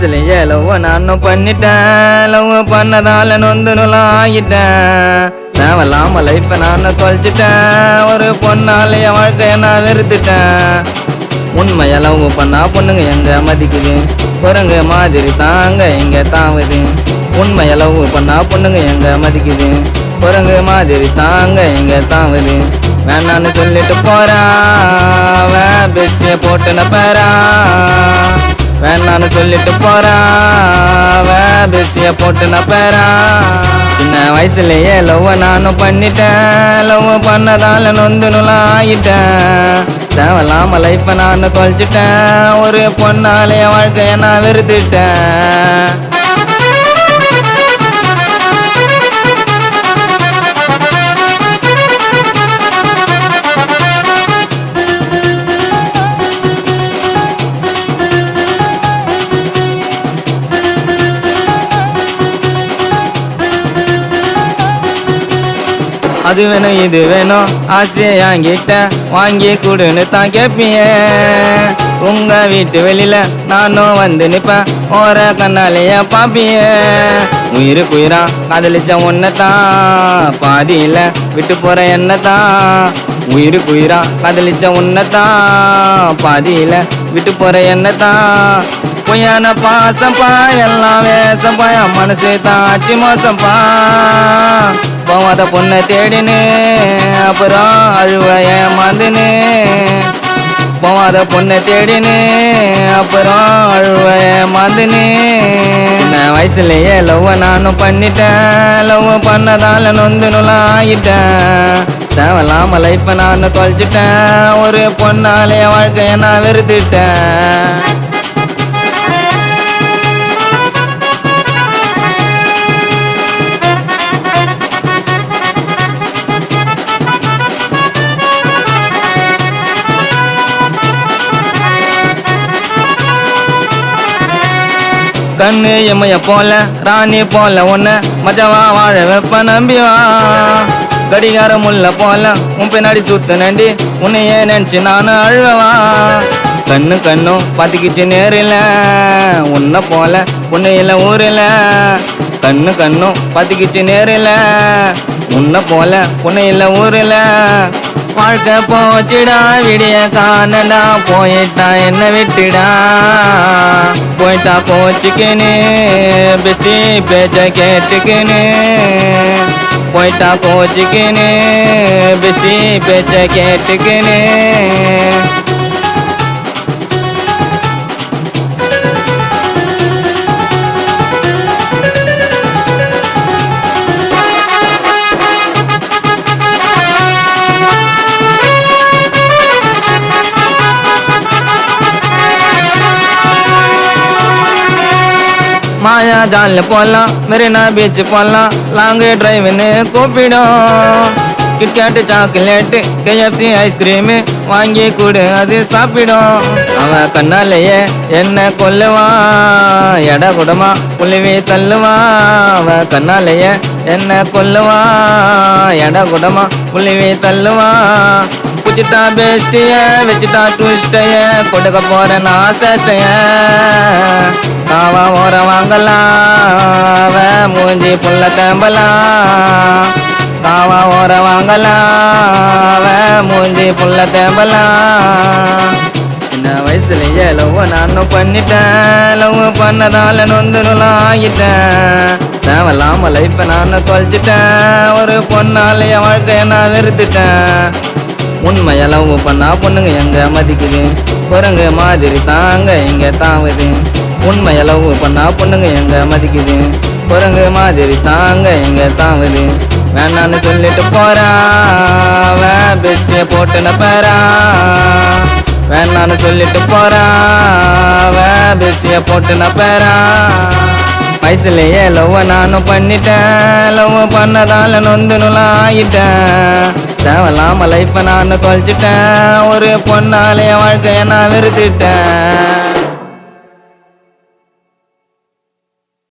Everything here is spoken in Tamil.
வயசுலயே லவ் நானும் பண்ணிட்டேன். லவ் பண்ணதால நொந்து நுலாகிட்டேன். தேவலாம லைஃப நானும் தொலைச்சிட்டேன். ஒரு பொண்ணால என் வாழ்க்கைய நான் வெறுத்துட்டேன். உண்மைய லவ் பண்ணா பொண்ணுங்க எங்க மதிக்குது, குரங்கு மாதிரி தாங்க இங்க தாவுது. உண்மைய லவ் பண்ணா பொண்ணுங்க எங்க மதிக்குது, குரங்கு மாதிரி தாங்க இங்க தாவுது. வேணான்னு சொல்லிட்டு போறான், பெஸ்டிய போட்டுன பேரா. வேணான்னு சொல்லிட்டு போறான், பெஸ்டிய போட்டுன பேரா. சின்ன வயசுலயே லவ் நானும் பண்ணிட்டேன். லவ் பண்ணதால நொந்து நுலாகிட்டேன். தேவலாம லைஃப நானும் தொலைச்சிட்டேன். ஒரு பொண்ணாலே வாழ்க்கைய நான் வெறுத்துட்டேன். அது வேணும் இது வேணும் ஆசையை என்கிட்ட வாங்கி கொடுன்னு தான் கேட்பிய. உங்க வீட்டு வெளியில நானும் வந்து நிப்பேன், ஓர கண்ணாலேய பாப்பிய. உயிருக்குயிரா காதலிச்ச உன்னதான், பாதியில விட்டு போற என்னதான். உயிருக்குயிரா காதலிச்ச உன்னதான், பாதியில விட்டு போற என்னதான். பொய்யான பாசம்பா எல்லாம் வேசம்பா, என் மனசு தாச்சி மோசம்பா. போவாத பொண்ணை தேடினு அப்புறம் அழுவ ஏமாந்துனு. போவாத பொண்ணை தேடினு அப்புறம் அழுவ ஏமாந்துனு. சின்ன வயசுலயே லவ் நானும் பண்ணிட்டேன். லவ் பண்ணதால நொந்து நுலாகிட்டேன். தேவலாம லைஃப நானும் தொலைச்சிட்டேன். ஒரு பொண்ணாலே வாழ்க்கைய நான் வெறுத்துட்டேன். கண்ணு எம்மைய போல ராணி போல ஒன்ன மஜவா வாழ வெப்ப நம்பிவா. கடிகாரம் உள்ள போல உன் பின்னாடி சுத்து நண்டி, உன்னையே நினைச்சு நானும் அழுவவா. கண்ணு கண்ணும் பாத்திக்கிச்சு நேரில உன்ன போல உன்னையில ஊரில. கண்ணு கண்ணும் பாத்திக்கிச்சு நேரில உன்ன போல உன்னையில ஊரில. வாழ்க்கை போச்சுடா விடிய காணடா, போயிட்டா என்ன விட்டுடா. போயிட்டா போச்சுக்கினு பெஸ்டி பேச்ச கேட்டுக்கினு. போயிட்டா போச்சுக்கினு பெஸ்டி பேச்ச கேட்டுக்கினு. மாயா ஜான்ல போலாம், மெரினா பீச் போலாம், லாங் டிரைவ்னு கூப்பிடும். கிட்கேட்டு சாக்லேட்டு KFC ஐஸ்கிரீமு வாங்கி கூடு அது சாப்பிடும். அவன் கண்ணாலேயே என்ன கொல்லுவான், எட குடமா புள்ளிவி தள்ளுவான். அவன் கண்ணாலேயே என்ன கொல்லுவான், எட குடமா புள்ளிவி தள்ளுவான். குச்சிட்டா பெஸ்டிய வச்சுட்டா ட்விஸ்டைய, கொடுக்க போற நான் சேஷ்டைய. காவா ஓர வாங்கலாம், மூஞ்சி புள்ள தேம்பலாம். காவா ஓர வாங்கலாம், மூஞ்சி புள்ள தேம்பலாம். சின்ன வயசுலயே லவ் நானும் பண்ணிட்டேன். லவ் பண்ணதால நொந்து நுலாகிட்டேன். தேவலாம லைஃப நானும் தொலைச்சிட்டேன். ஒரு பொண்ணால என் வாழ்க்கைய நான் வெறுத்துட்டேன். உண்மைய லவ் பண்ணா பொண்ணுங்க எங்க மதிக்குது, குரங்கு மாதிரி தாங்க இங்க தாவுது. உண்மைய லவ் பண்ணா பொண்ணுங்க எங்க மதிக்குது, குரங்கு மாதிரி தாங்க இங்க தாவுது. வேணான்னு சொல்லிட்டு போறான், பெஸ்டிய போட்டுன பேரா. வேணான்னு சொல்லிட்டு போறான், பெஸ்டிய போட்டுன பேரா. வயசுலயே லவ் நானும் பண்ணிட்டேன். லவ் பண்ணதால நொந்து நுலாகிட்டேன். தேவலாம லைஃப நானும் தொலைச்சிட்டேன். ஒரு பொண்ணாலே வாழ்க்கைய நான் வெறுத்துட்டேன்.